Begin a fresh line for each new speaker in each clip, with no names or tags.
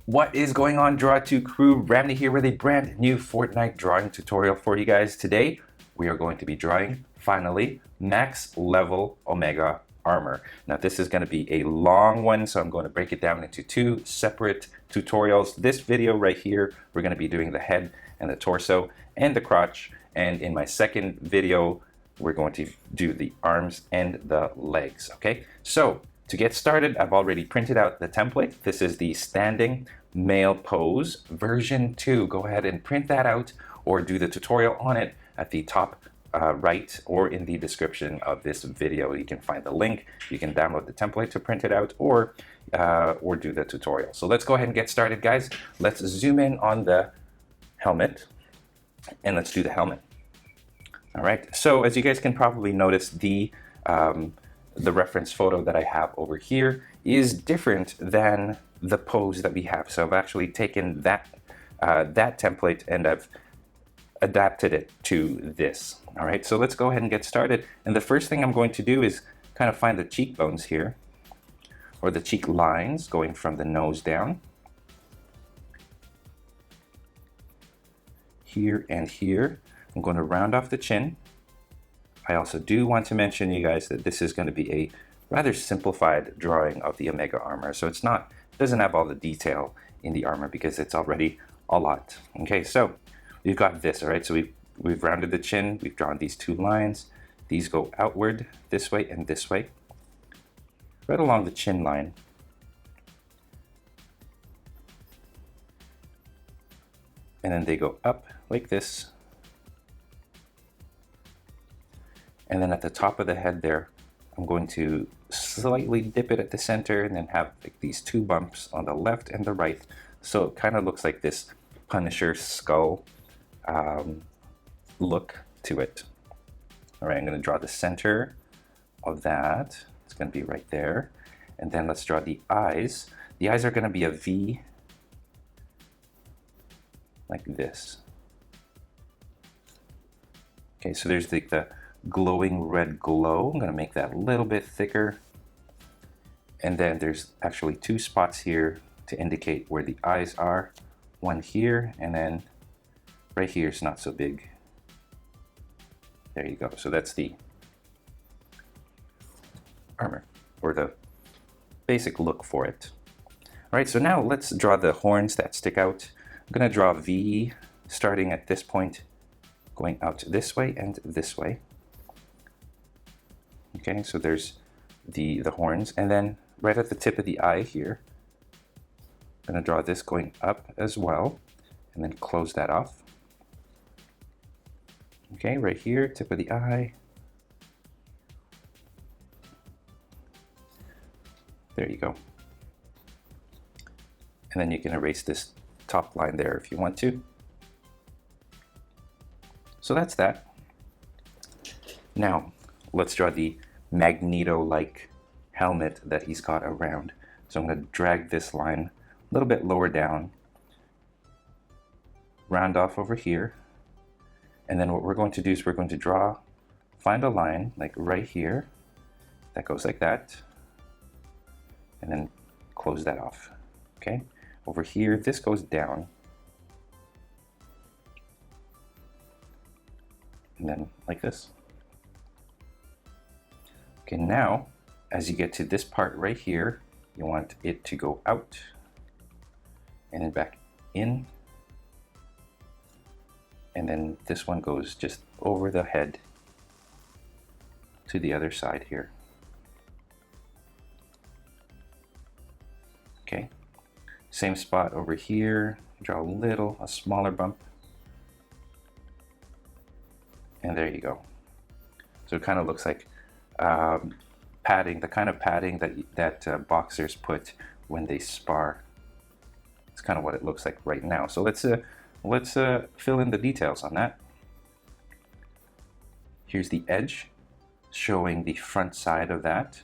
What is going on, Draw2 crew? Ramny here with a brand new Fortnite drawing tutorial for you guys. Today, we are going to be drawing, finally, max level Omega armor. Now, this is going to be a long one, so I'm going to break it down into two separate tutorials. This video right here, we're going to be doing the head and the torso and the crotch. And in my second video, we're going to do the arms and the legs, okay? So, to get started, I've already printed out the template. This is the standing male pose version 2. Go ahead and print that out or do the tutorial on it at the top right or in the description of this video. You can find the link. You can download the template to print it out or do the tutorial. So let's go ahead and get started, guys. Let's zoom in on the helmet and let's do the helmet. All right, so as you guys can probably notice, the reference photo that I have over here is different than the pose that we have. So I've actually taken that template and I've adapted it to this. All right, so let's go ahead and get started. And the first thing I'm going to do is kind of find the cheekbones here, or the cheek lines going from the nose down. Here and here. I'm going to round off the chin. I also do want to mention, you guys, that this is going to be a rather simplified drawing of the Omega armor. So it doesn't have all the detail in the armor because it's already a lot. Okay, so we've got this, all right? So we've rounded the chin, we've drawn these two lines. These go outward this way and this way, right along the chin line. And then they go up like this. And then at the top of the head there, I'm going to slightly dip it at the center and then have like these two bumps on the left and the right. So it kind of looks like this Punisher skull look to it. All right, I'm going to draw the center of that. It's going to be right there. And then let's draw the eyes. The eyes are going to be a V like this. Okay, so there's the glowing red glow. I'm going to make that a little bit thicker. And then there's actually two spots here to indicate where the eyes are. One here, and then right here is not so big. There you go. So that's the armor, or the basic look for it. All right, so now let's draw the horns that stick out. I'm going to draw a V starting at this point, going out this way and this way. Okay, so there's the horns, and then right at the tip of the eye here, I'm going to draw this going up as well, and then close that off. Okay, right here, tip of the eye. There you go. And then you can erase this top line there if you want to. So that's that. Now, let's draw the Magneto-like helmet that he's got around. So I'm going to drag this line a little bit lower down, round off over here, and then what we're going to do is we're going to find a line like right here that goes like that, and then close that off. Okay, over here this goes down, and then like this. Okay, now, as you get to this part right here, you want it to go out and then back in. And then this one goes just over the head to the other side here. Okay, same spot over here, draw a smaller bump. And there you go. So it kind of looks like padding, the kind of padding that boxers put when they spar. It's kind of what it looks like right now. So let's fill in the details on that. Here's the edge showing the front side of that,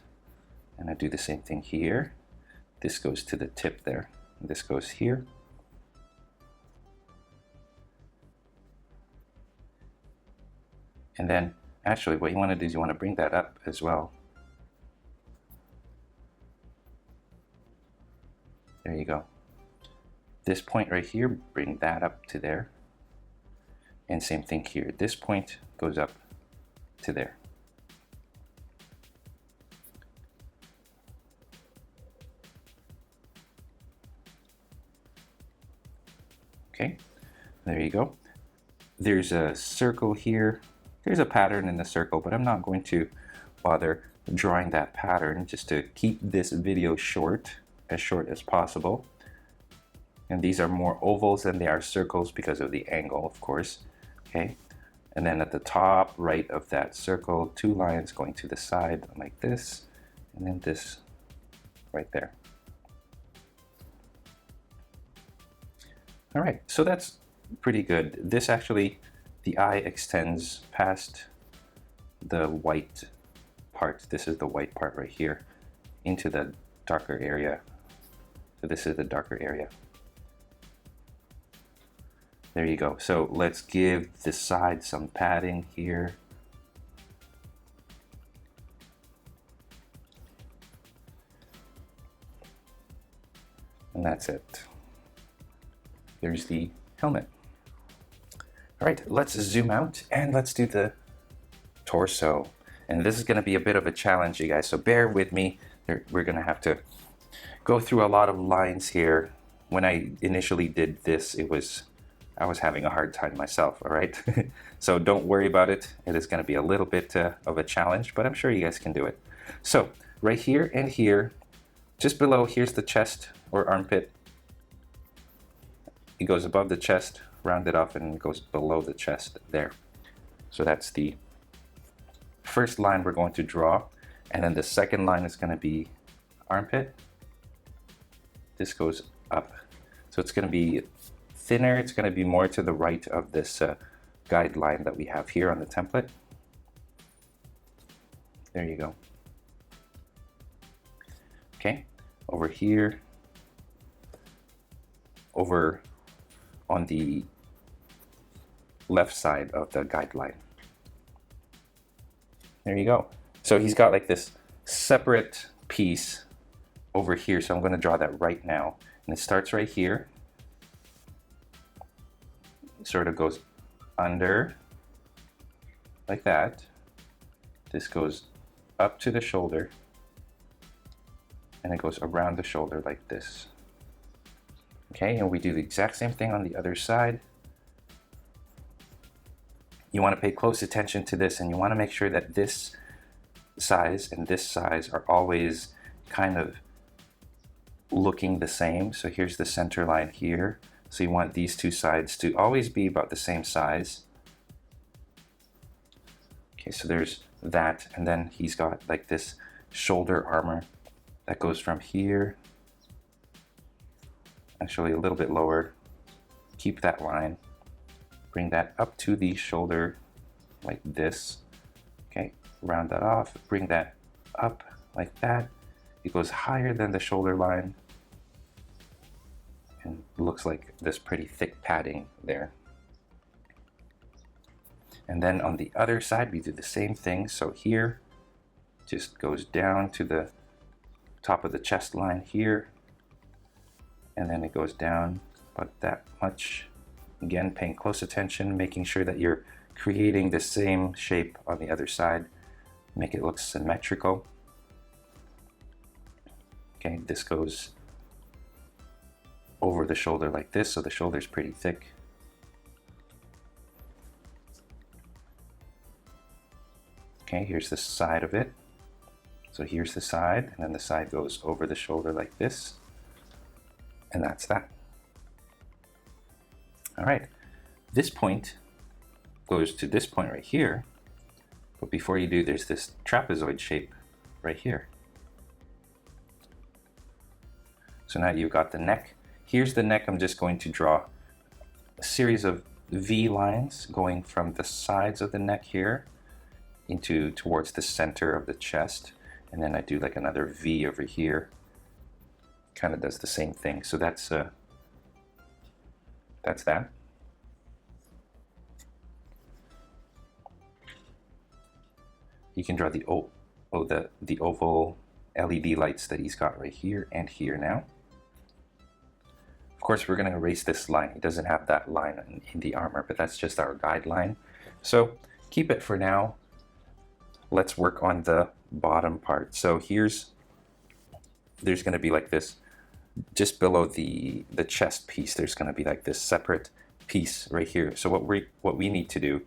and I do the same thing here. This goes to the tip there. This goes here. And then actually what you want to do is you want to bring that up as well. There you go. This point right here, bring that up to there. And same thing here. This point goes up to there. Okay, there you go. There's a circle here. There's a pattern in the circle, but I'm not going to bother drawing that pattern just to keep this video short as possible. And these are more ovals than they are circles because of the angle, of course. Okay, and then at the top right of that circle, 2 lines going to the side like this, and then this right there. All right, so that's pretty good. This actually, the eye extends past the white part. This is the white part right here into the darker area. So this is the darker area. There you go. So let's give the side some padding here. And that's it. There's the helmet. All right, let's zoom out and let's do the torso. And this is going to be a bit of a challenge, you guys, so bear with me. We're going to have to go through a lot of lines here. When I initially did this, I was having a hard time myself, all right? So don't worry about it. It is going to be a little bit of a challenge, but I'm sure you guys can do it. So right here and here, just below, here's the chest or armpit. It goes above the chest, rounded off, and goes below the chest there. So that's the first line we're going to draw. And then the second line is going to be armpit. This goes up. So it's going to be thinner. It's going to be more to the right of this guideline that we have here on the template. There you go. Okay, over here, over on the left side of the guideline. There you go. So he's got like this separate piece over here. So I'm going to draw that right now. And it starts right here. It sort of goes under like that. This goes up to the shoulder. And it goes around the shoulder like this. Okay, and we do the exact same thing on the other side. You want to pay close attention to this, and you want to make sure that this size and this size are always kind of looking the same. So here's the center line here. So you want these two sides to always be about the same size. Okay, so there's that, and then he's got like this shoulder armor that goes from here, actually a little bit lower. Keep that line. Bring that up to the shoulder like this. Okay, round that off. Bring that up like that. It goes higher than the shoulder line. And looks like this pretty thick padding there. And then on the other side, we do the same thing. So here, just goes down to the top of the chest line here. And then it goes down about that much. Again, paying close attention, making sure that you're creating the same shape on the other side. Make it look symmetrical. Okay, this goes over the shoulder like this, so the shoulder's pretty thick. Okay, here's the side of it. So here's the side, and then the side goes over the shoulder like this. And that's that. All right, this point goes to this point right here. But before you do, there's this trapezoid shape right here. So now you've got the neck. Here's the neck. I'm just going to draw a series of V lines going from the sides of the neck here into towards the center of the chest. And then I do like another V over here. Kind of does the same thing. So that's that. You can draw the oval LED lights that he's got right here and here now. Of course, we're going to erase this line. It doesn't have that line in the armor, but that's just our guideline. So keep it for now. Let's work on the bottom part. So there's going to be like this, just below the chest piece, there's going to be like this separate piece right here. So what we need to do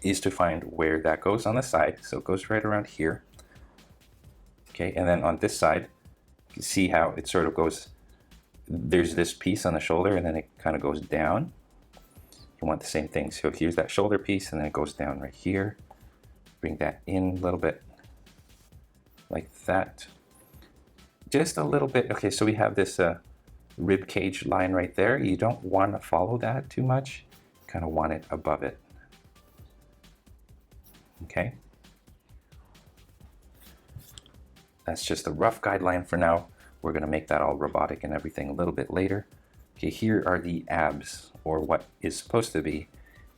is to find where that goes on the side. So it goes right around here. Okay, and then on this side, you can see how it sort of goes, there's this piece on the shoulder and then it kind of goes down. You want the same thing. So here's that shoulder piece and then it goes down right here. Bring that in a little bit like that. Just a little bit. Okay, so we have this rib cage line right there. You don't want to follow that too much. You kind of want it above it. Okay. That's just a rough guideline for now. We're going to make that all robotic and everything a little bit later. Okay, here are the abs, or what is supposed to be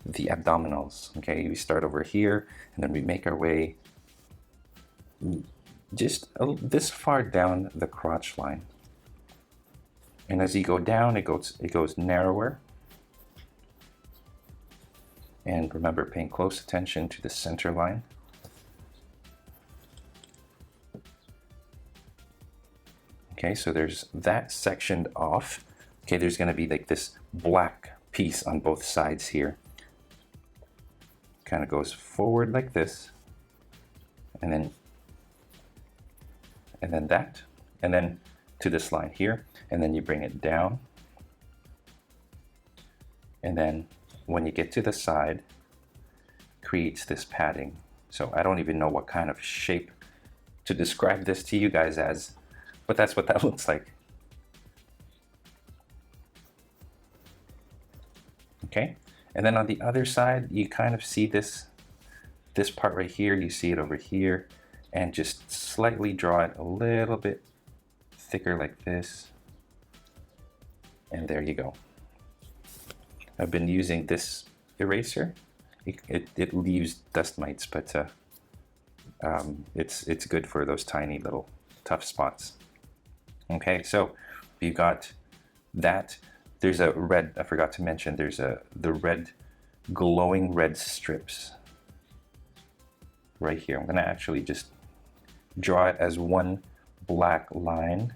the abdominals. Okay, we start over here and then we make our way just this far down the crotch line. And as you go down, it goes narrower. And remember, paying close attention to the center line. Okay, so there's that sectioned off. Okay, there's going to be like this black piece on both sides here. Kind of goes forward like this, and then that, and then to this line here, and then you bring it down, and then when you get to the side, creates this padding. So I don't even know what kind of shape to describe this to you guys as, but that's what that looks like. Okay, and then on the other side, you kind of see this part right here, you see it over here, and just slightly draw it a little bit thicker like this. And there you go. I've been using this eraser. It leaves dust mites, but it's good for those tiny little tough spots. Okay, so we've got that. There's a red, I forgot to mention, there's the red, glowing red strips right here. I'm gonna actually just draw it as one black line.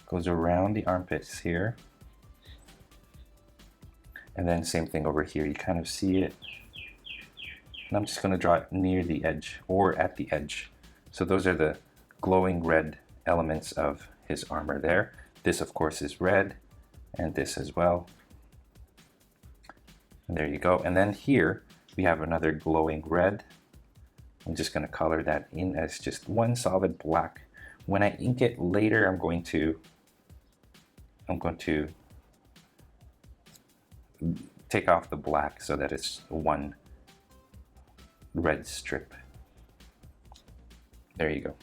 Goes around the armpits here. And then same thing over here, you kind of see it. And I'm just gonna draw it near the edge or at the edge. So those are the glowing red elements of his armor there. This of course is red, and this as well. And there you go. And then here we have another glowing red. I'm just going to color that in as just one solid black. When I ink it later, I'm going to take off the black so that it's one red strip. There you go.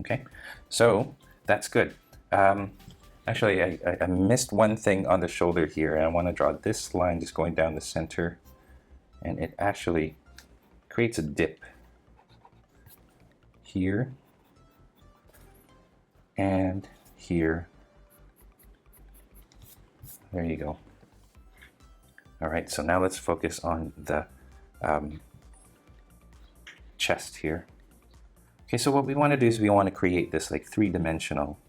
Okay, so that's good. Actually, I missed one thing on the shoulder here, and I want to draw this line just going down the center, and it actually creates a dip here and here. There you go. All right, so now let's focus on the chest here. Okay, so what we want to do is we want to create this like three-dimensional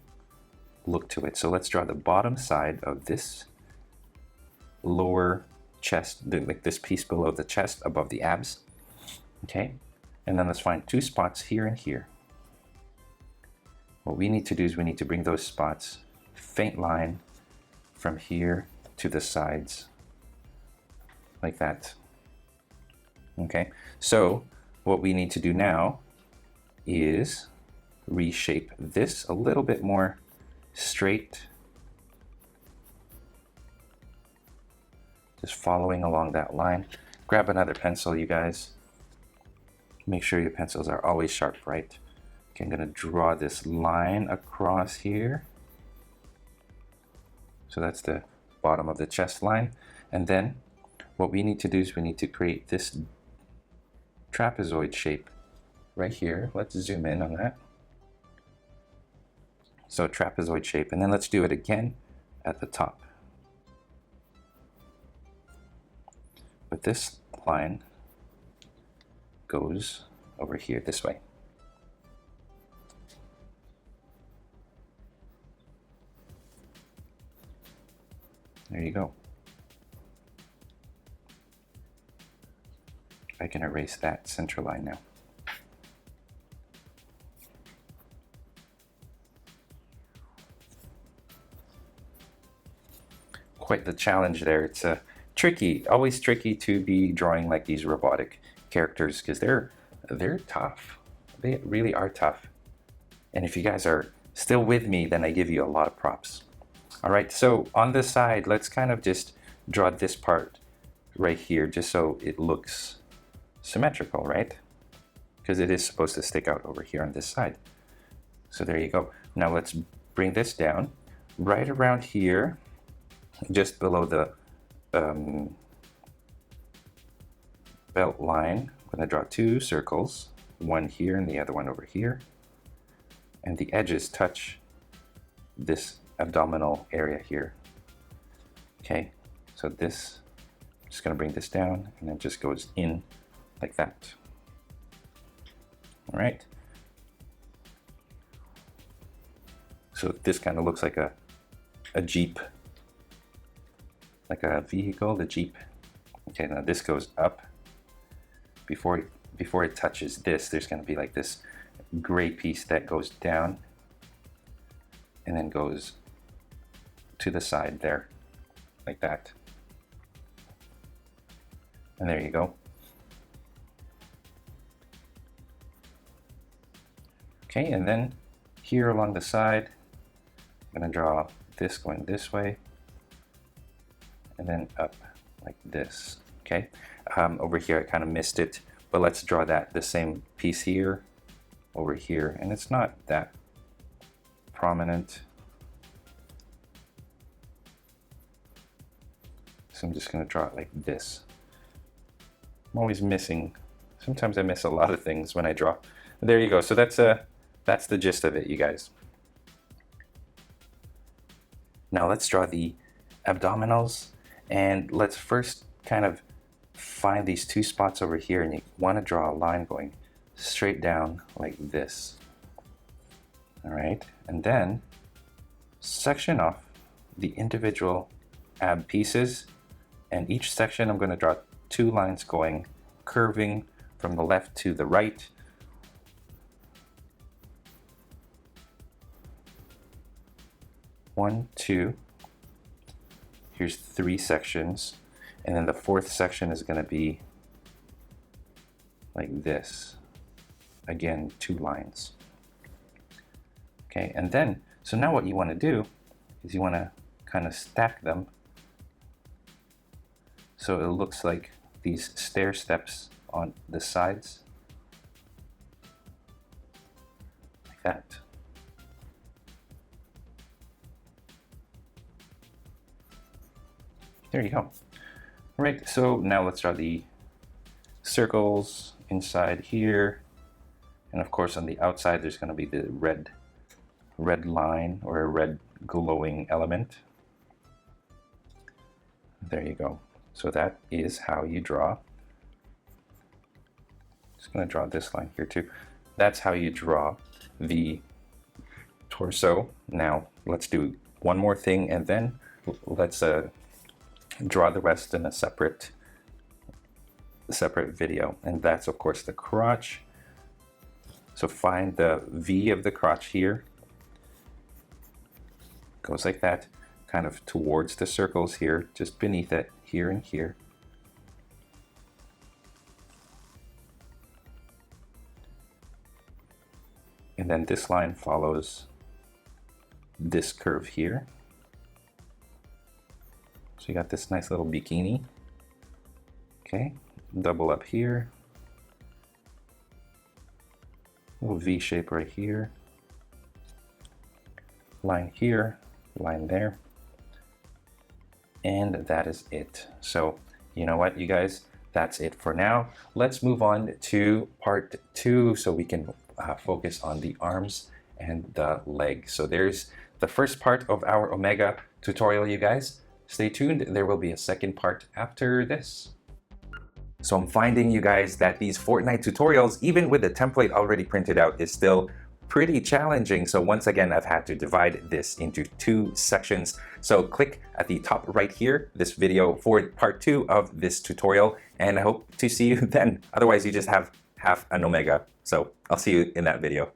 look to it. So let's draw the bottom side of this lower chest, like this piece below the chest above the abs. Okay, and then let's find two spots here and here. What we need to do is we need to bring those spots, faint line from here to the sides like that. Okay, so what we need to do now is reshape this a little bit more straight, just following along that line. Grab another pencil, you guys. Make sure your pencils are always sharp, right? Okay, I'm gonna draw this line across here. So that's the bottom of the chest line. And then what we need to do is we need to create this trapezoid shape right here. Let's zoom in on that. So trapezoid shape, and then let's do it again at the top. But this line goes over here this way. There you go. I can erase that center line now. Quite the challenge there. It's tricky, always tricky to be drawing like these robotic characters because they're tough. They really are tough. And if you guys are still with me, then I give you a lot of props. All right, so on this side, let's kind of just draw this part right here just so it looks symmetrical, right? Because it is supposed to stick out over here on this side. So there you go. Now let's bring this down right around here, just below the belt line. I'm going to draw two circles, one here and the other one over here. And the edges touch this abdominal area here. Okay, so this, I'm just going to bring this down and it just goes in like that. All right. So this kind of looks like a Jeep, like a vehicle, the Jeep. Okay, now this goes up. Before it touches this, there's going to be like this gray piece that goes down and then goes to the side there, like that. And there you go. Okay, and then here along the side, I'm going to draw this going this way and then up like this. Okay, over here I kind of missed it, but let's draw that the same piece here over here, and it's not that prominent, so I'm just going to draw it like this. I'm always missing, sometimes I miss a lot of things when I draw. There you go. So that's the gist of it, you guys. Now let's draw the abdominals, and let's first kind of find these two spots over here, and you want to draw a line going straight down like this. All right, and then section off the individual ab pieces, and each section I'm going to draw two lines going curving from the left to the right. One, two. Here's three sections, and then the fourth section is going to be like this. Again, two lines. Okay, and then, so now what you want to do is you want to kind of stack them so it looks like these stair steps on the sides, like that. There you go. All right, so now let's draw the circles inside here. And of course on the outside there's going to be the red line or a red glowing element. There you go. So that is how you draw. Just going to draw this line here too. That's how you draw the torso. Now let's do one more thing, and then let's draw the rest in a separate video, and that's of course the crotch. So find the V of the crotch here. Goes like that, kind of towards the circles here, just beneath it, here and here. And then this line follows this curve here. So you got this nice little bikini. Okay, double up here. Little V shape right here. Line here, line there. And that is it. So you know what, you guys, that's it for now. Let's move on to part 2 so we can focus on the arms and the leg. So there's the first part of our Omega tutorial, you guys. Stay tuned, there will be a second part after this. So I'm finding, you guys, that these Fortnite tutorials, even with the template already printed out, is still pretty challenging. So once again, I've had to divide this into 2 sections. So click at the top right here, this video for part 2 of this tutorial, and I hope to see you then. Otherwise, you just have half an Omega. So I'll see you in that video.